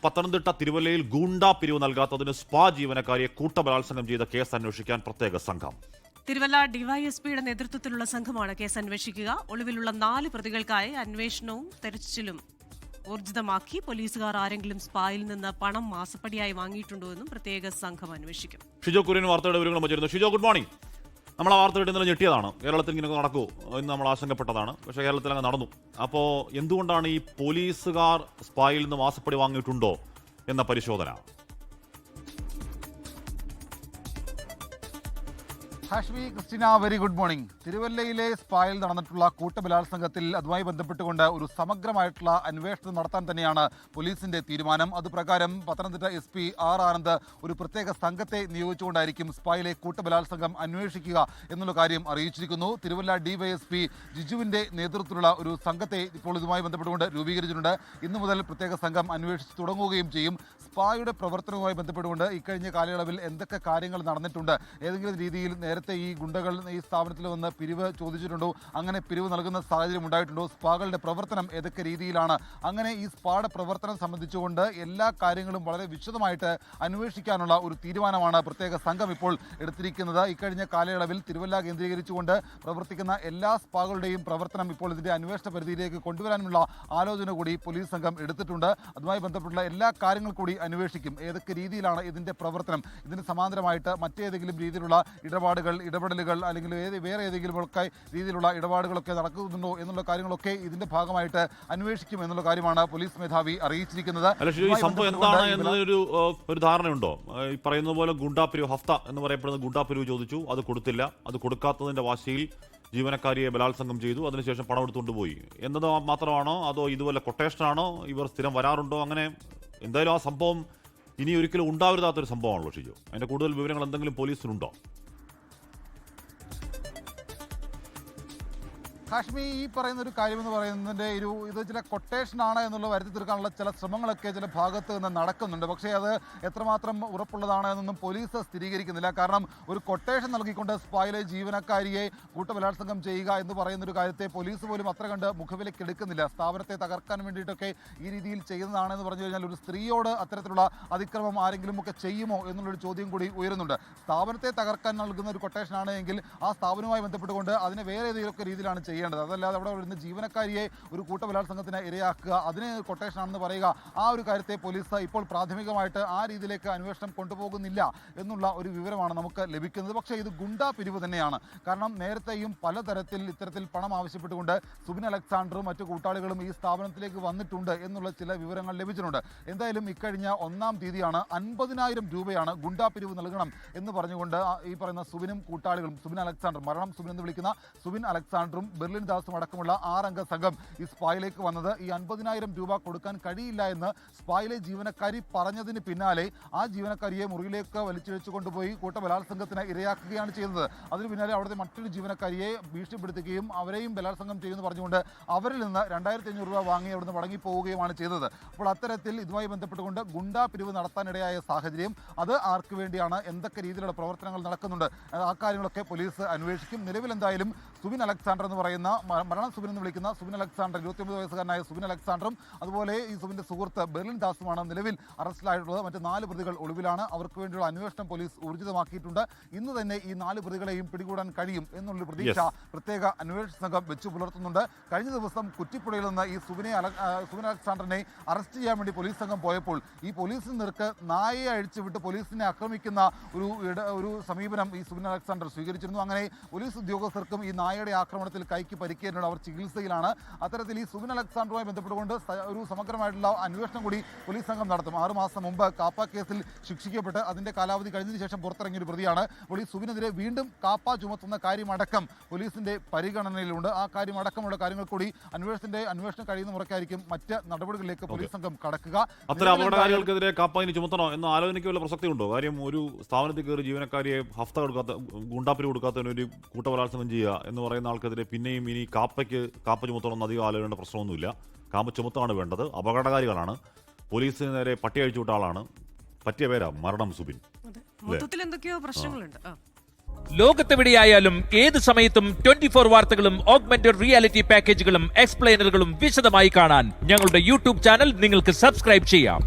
പത്തനംതിട്ട തിരുവല്ലയിൽ ഗൂണ്ടാ പിരിവ് നൽകാത്തതിന് സ്പാ ജീവനക്കാരിയെ കൂട്ടബലാത്സംഗം ചെയ്ത കേസ് അന്വേഷിക്കാൻ പ്രത്യേക സംഘം. തിരുവല്ല ഡിവൈഎസ്പിയുടെ നേതൃത്വത്തിലുള്ള സംഘമാണ് കേസ് അന്വേഷിക്കുക. ഒളിവിലുള്ള 4 പ്രതികൾക്കായി അന്വേഷണവും തെരച്ചിലും ഊർജിതമാക്കി. പോലീസുകാർ ആരെങ്കിലും സ്പായിൽ നിന്ന് പണം മാസപ്പടിയായി വാങ്ങിയിട്ടുണ്ടോ എന്നും പ്രത്യേക സംഘം അന്വേഷിക്കും. ഷിജോ കുര്യൻ വാർത്തയുടെ വിവരങ്ങൾ വച്ചിരുന്നു. Shijo, good morning. നമ്മൾ ആ വാർത്ത ഇന്നലെ ഞെട്ടിയതാണ്. കേരളത്തിൽ ഇങ്ങനെ നടക്കൂ എന്ന് നമ്മൾ ആശങ്കപ്പെട്ടതാണ്. പക്ഷേ കേരളത്തിൽ അങ്ങ് നടന്നു. അപ്പോൾ എന്തുകൊണ്ടാണ് ഈ പോലീസുകാർ സ്പായിൽ നിന്ന് മാസപ്പടി വാങ്ങിയിട്ടുണ്ടോ എന്ന പരിശോധന? Hashmi, Christina, very good morning. തിരുവല്ലയിലെ സ്പായിൽ നടന്നിട്ടുള്ള കൂട്ടബലാത്സംഗത്തിൽ അതുമായി ബന്ധപ്പെട്ടുകൊണ്ട് ഒരു സമഗ്രമായിട്ടുള്ള അന്വേഷണം നടത്താൻ തന്നെയാണ് പോലീസിന്റെ തീരുമാനം. അതുപ്രകാരം പത്തനംതിട്ട SP R ആനന്ദ് ഒരു പ്രത്യേക സംഘത്തെ നിയോഗിച്ചുകൊണ്ടായിരിക്കും സ്പായിലെ കൂട്ടബലാത്സംഗം അന്വേഷിക്കുക എന്നുള്ള കാര്യം അറിയിച്ചിരിക്കുന്നു. തിരുവല്ല DYSP ജിജുവിന്റെ നേതൃത്വത്തിലുള്ള ഒരു സംഘത്തെ ഇപ്പോൾ ഇതുമായി ബന്ധപ്പെട്ടുകൊണ്ട് രൂപീകരിച്ചിട്ടുണ്ട്. ഇന്നു മുതൽ പ്രത്യേക സംഘം അന്വേഷിച്ച് തുടങ്ങുകയും ചെയ്യും. സ്പായുടെ പ്രവർത്തനവുമായി ബന്ധപ്പെട്ടുകൊണ്ട് ഇക്കഴിഞ്ഞ കാലയളവിൽ എന്തൊക്കെ കാര്യങ്ങൾ നടന്നിട്ടുണ്ട്, ഏതെങ്കിലും രീതിയിൽ നേരത്തെ ഈ ഗുണ്ടകൾ ഈ സ്ഥാപനത്തിൽ വന്ന് പിരിവ് ചോദിച്ചിട്ടുണ്ടോ, അങ്ങനെ പിരിവ് നൽകുന്ന സാഹചര്യം ഉണ്ടായിട്ടുണ്ടോ, സ്പാകളുടെ പ്രവർത്തനം ഏതൊക്കെ രീതിയിലാണ്, അങ്ങനെ ഈ സ്പായുടെ പ്രവർത്തനം സംബന്ധിച്ചുകൊണ്ട് എല്ലാ കാര്യങ്ങളും വളരെ വിശദമായിട്ട് അന്വേഷിക്കാനുള്ള ഒരു തീരുമാനമാണ് പ്രത്യേക സംഘം ഇപ്പോൾ എടുത്തിരിക്കുന്നത്. ഇക്കഴിഞ്ഞ കാലയളവിൽ തിരുവല്ല കേന്ദ്രീകരിച്ചുകൊണ്ട് പ്രവർത്തിക്കുന്ന എല്ലാ സ്പാകളുടെയും പ്രവർത്തനം ഇപ്പോൾ ഇതിന്റെ അന്വേഷണ പരിധിയിലേക്ക് കൊണ്ടുവരാനുള്ള ആലോചന കൂടി പോലീസ് സംഘം എടുത്തിട്ടുണ്ട്. അതുമായി ബന്ധപ്പെട്ടുള്ള എല്ലാ കാര്യങ്ങൾ കൂടി അന്വേഷിക്കും. ഏതൊക്കെ രീതിയിലാണ് ഇതിന്റെ പ്രവർത്തനം, ഇതിന് സമാന്തരമായിട്ട് മറ്റേതെങ്കിലും രീതിയിലുള്ള ഇടപെടലുകൾ അല്ലെങ്കിൽ വേറെ ഏതെങ്കിലും ഒക്കെ രീതിയിലുള്ള ഇടപാടുകളൊക്കെ നടക്കുന്നുണ്ടോ എന്നുള്ള കാര്യങ്ങളൊക്കെ ഇതിന്റെ ഭാഗമായിട്ട് അന്വേഷിക്കും എന്നുള്ള കാര്യമാണ് പോലീസ് മേധാവി അറിയിച്ചിരിക്കുന്നത്. സംഭവം എന്താണ് എന്നൊരു ധാരണയുണ്ടോ? ഈ പറയുന്ന പോലെ ഗുണ്ടാപിരിവ്, ഹഫ്ത എന്ന് പറയപ്പെടുന്ന ഗുണ്ടാപിരിവ് ചോദിച്ചു, അത് കൊടുത്തില്ല. അത് കൊടുക്കാത്തതിന്റെ വാശിയിൽ ജീവനക്കാരിയെ ബലാത്സംഗം ചെയ്തു, അതിനുശേഷം പണം എടുത്തുകൊണ്ട് പോയി എന്നത് മാത്രമാണോ, അതോ ഇതുപോലെ കൊട്ടേഷനാണോ, ഇവർ സ്ഥിരം വരാറുണ്ടോ? അങ്ങനെ എന്തായാലും ആ സംഭവം ഇനി ഒരിക്കലും ഉണ്ടാവരുതാത്തൊരു സംഭവമാണല്ലോ ഷിജു. അതിന്റെ കൂടുതൽ വിവരങ്ങൾ എന്തെങ്കിലും പോലീസിനുണ്ടോ? കാശ്മീർ ഈ പറയുന്ന ഒരു കാര്യമെന്ന് പറയുന്നതിൻ്റെ ഇത് ചില കൊട്ടേഷനാണ് എന്നുള്ള വരുത്തി തീർക്കാനുള്ള ചില ശ്രമങ്ങളൊക്കെ ചില ഭാഗത്ത് നിന്ന് നടക്കുന്നുണ്ട്. പക്ഷേ അത് എത്രമാത്രം ഉറപ്പുള്ളതാണ് എന്നൊന്നും പോലീസ് സ്ഥിരീകരിക്കുന്നില്ല. കാരണം ഒരു കൊട്ടേഷൻ നൽകിക്കൊണ്ട് സ്പായിലെ ജീവനക്കാരിയെ കൂട്ടബലാത്സംഗം ചെയ്യുക എന്ന് പറയുന്നൊരു കാര്യത്തെ പോലീസ് പോലും അത്ര കണ്ട് മുഖവിലേക്ക് എടുക്കുന്നില്ല. സ്ഥാപനത്തെ തകർക്കാൻ വേണ്ടിയിട്ടൊക്കെ ഈ രീതിയിൽ ചെയ്യുന്നതാണെന്ന് പറഞ്ഞു കഴിഞ്ഞാൽ ഒരു സ്ത്രീയോട് അത്തരത്തിലുള്ള അതിക്രമം ആരെങ്കിലും ഒക്കെ ചെയ്യുമോ എന്നുള്ളൊരു ചോദ്യം കൂടി ഉയരുന്നുണ്ട്. സ്ഥാപനത്തെ തകർക്കാൻ നൽകുന്ന ഒരു കൊട്ടേഷനാണ് എങ്കിൽ ആ സ്ഥാപനവുമായി ബന്ധപ്പെട്ടുകൊണ്ട് അതിനെ വേറെ ഏതെങ്കിലുമൊക്കെ രീതിയിലാണ് ചെയ്യേണ്ടത്. അതല്ലാതെ അവിടെ വരുന്ന ജീവനക്കാരിയെ ഒരു കൂട്ടബലാത്സംഗത്തിന് ഇരയാക്കുക, അതിന് കൊട്ടേഷനാണെന്ന് പറയുക, ആ ഒരു കാര്യത്തെ പോലീസ് ഇപ്പോൾ പ്രാഥമികമായിട്ട് ആ രീതിയിലേക്ക് അന്വേഷണം കൊണ്ടുപോകുന്നില്ല എന്നുള്ള ഒരു വിവരമാണ് നമുക്ക് ലഭിക്കുന്നത്. പക്ഷേ ഇത് ഗുണ്ടാ പിരിവ് തന്നെയാണ്. കാരണം നേരത്തെയും പലതരത്തിൽ ഇത്തരത്തിൽ പണം ആവശ്യപ്പെട്ടുകൊണ്ട് സുബിൻ അലക്സാണ്ടറും മറ്റു കൂട്ടാളികളും ഈ സ്ഥാപനത്തിലേക്ക് വന്നിട്ടുണ്ട് എന്നുള്ള ചില വിവരങ്ങൾ ലഭിച്ചിട്ടുണ്ട്. എന്തായാലും ഇക്കഴിഞ്ഞ 1-ാം തീയതിയാണ് 50,000 രൂപയാണ് ഗുണ്ടാ പിരിവ് നൽകണം എന്ന് പറഞ്ഞുകൊണ്ട് ഈ പറയുന്ന സുബിനും കൂട്ടാളികളും, സുബിൻ അലക്സാണ്ടർ, മരണം സുബിൻ എന്ന് വിളിക്കുന്ന സുബിൻ അലക്സാണ്ടറും ബെർലിൻ ദാസും അടക്കമുള്ള 6 അംഗ സംഘം ഈ സ്പായിലേക്ക് വന്നത്. ഈ 50,000 രൂപ കൊടുക്കാൻ കഴിയില്ല എന്ന് സ്പായിലെ ജീവനക്കാരി പറഞ്ഞതിന് പിന്നാലെ ആ ജീവനക്കാരിയെ മുറിയിലേക്ക് വലിച്ചിഴച്ചു കൊണ്ടുപോയി കൂട്ടബലാത്സംഗത്തിന് ഇരയാക്കുകയാണ് ചെയ്യുന്നത്. അതിന് പിന്നാലെ അവിടുത്തെ മറ്റൊരു ജീവനക്കാരിയെ ഭീഷണിപ്പെടുത്തുകയും അവരെയും ബലാത്സംഗം ചെയ്യുമെന്ന് പറഞ്ഞുകൊണ്ട് അവരിൽ നിന്ന് 2,500 രൂപ വാങ്ങി അവിടുന്ന് മടങ്ങിപ്പോവുകയുമാണ് ചെയ്തത്. അപ്പോൾ അത്തരത്തിൽ ഇതുമായി ബന്ധപ്പെട്ടുകൊണ്ട് ഗുണ്ടാ പിരിവ് നടത്താനിടയായ സാഹചര്യം, അത് ആർക്ക് വേണ്ടിയാണ്, എന്തൊക്കെ രീതിയിലുള്ള പ്രവർത്തനങ്ങൾ നടക്കുന്നുണ്ട്, ആ കാര്യങ്ങളൊക്കെ പോലീസ് അന്വേഷിക്കും. നിലവിൽ എന്തായാലും സുബിൻ അലക്സാണ്ടർ എന്ന് പറയുന്ന മരണം സുബിൻ എന്ന് വിളിക്കുന്ന സുബിൻ അലക്സാണ്ടർ, 29 വയസ്സുകാരനായ സുബിൻ അലക്സാണ്ടറും അതുപോലെ ഈ സുബിന്റെ സുഹൃത്ത് ബെർലിൻ ദാസുമാണ് നിലവിൽ അറസ്റ്റിലായിട്ടുള്ളത്. മറ്റ് 4 പ്രതികൾ ഒളിവിലാണ്. അവർക്ക് വേണ്ടിയുള്ള അന്വേഷണം പോലീസ് ഊർജിതമാക്കിയിട്ടുണ്ട്. ഇന്ന് തന്നെ ഈ 4 പ്രതികളെയും പിടികൂടാൻ കഴിയും എന്നുള്ളൊരു പ്രതീക്ഷ പ്രത്യേക അന്വേഷണ സംഘം വെച്ചു പുലർത്തുന്നുണ്ട്. കഴിഞ്ഞ ദിവസം കുറ്റിപ്പുഴയിൽ നിന്ന് ഈ സുബിൻ അലക്സാണ്ടറിനെ അറസ്റ്റ് ചെയ്യാൻ വേണ്ടി പോലീസ് സംഘം പോയപ്പോൾ ഈ പോലീസിന് നേർക്ക് നായയെ അഴിച്ചുവിട്ട് പോലീസിനെ ആക്രമിക്കുന്ന ഒരു സമീപനം ഈ സുബിൻ അലക്സാണ്ടർ സ്വീകരിച്ചിരുന്നു. അങ്ങനെ പോലീസ് ഉദ്യോഗസ്ഥർക്കും ഈ നായയുടെ ആക്രമണത്തിൽ കൈക്ക് പരിക്കേറ്റ അവർ ചികിത്സയിലാണ്. അത്തരത്തിൽ ഈ സുബിൻ അലക്സാണ്ടറുമായി ബന്ധപ്പെട്ടുകൊണ്ട് ഒരു സമഗ്രമായിട്ടുള്ള അന്വേഷണം കൂടി പോലീസ് സംഘം നടത്തും. 6 മാസം മുമ്പ് കാപ്പ കേസിൽ ശിക്ഷിക്കപ്പെട്ട് അതിന്റെ കാലാവധി കഴിഞ്ഞതിന് ശേഷം പുറത്തിറങ്ങിയ ഒരു പ്രതിയാണ്. അപ്പോൾ ഈ സുബിനെതിരെ വീണ്ടും കാപ്പ ചുമത്തുന്ന കാര്യമടക്കം പോലീസിന്റെ പരിഗണനയിലുണ്ട്. ആ കാര്യമടക്കമുള്ള കാര്യങ്ങൾ കൂടി അന്വേഷണം കഴിയുന്ന മുറയ്ക്കായിരിക്കും മറ്റ് നടപടികളിലേക്ക് പോലീസ് സംഘം കടക്കുക. അത്തരം അപകടകാരികൾക്കെതിരെ കാപ്പ ഇനി ചുമത്തണോ എന്ന ആലോചനയ്ക്ക് വല്ല പ്രസക്തി ഉണ്ടോ? കാര്യം ഒരു സ്ഥാപനത്തിൽ കയറി ജീവനക്കാരിയെ ഹഫ്ത കൊടുക്കാത്ത, ഗുണ്ടാപ്പിരി കൊടുക്കാത്തതിനൊരു കൂട്ടബലാത്സംഗം ചെയ്യുക എന്ന് പറയുന്ന ആൾക്കെതിരെ പിന്നെയും ഇനി കാപ്പ ചുമത്തണമെന്ന് അധികം ആലോചന പ്രശ്നമൊന്നുമില്ല. കാപ്പ ചുമത്താണ് വേണ്ടത്. അപകടകാരികളാണ്. പോലീസിന് നേരെ പട്ടി അഴിച്ചു വിട്ട ആളാണ്. പറ്റിയ പേരാ മരണം സുബിൻ. മൊത്തത്തിൽ എന്തൊക്കെയോ പ്രശ്നങ്ങളുണ്ട്. ലോകത്തെവിടെയായാലും ഏത് സമയത്തും 24 വാർത്തകളും ഓഗ്മെന്റഡ് റിയാലിറ്റി പാക്കേജുകളും എക്സ്പ്ലെയിനറുകളും വിശദമായി കാണാൻ ഞങ്ങളുടെ യൂട്യൂബ് ചാനൽ നിങ്ങൾക്ക് സബ്സ്ക്രൈബ് ചെയ്യാം.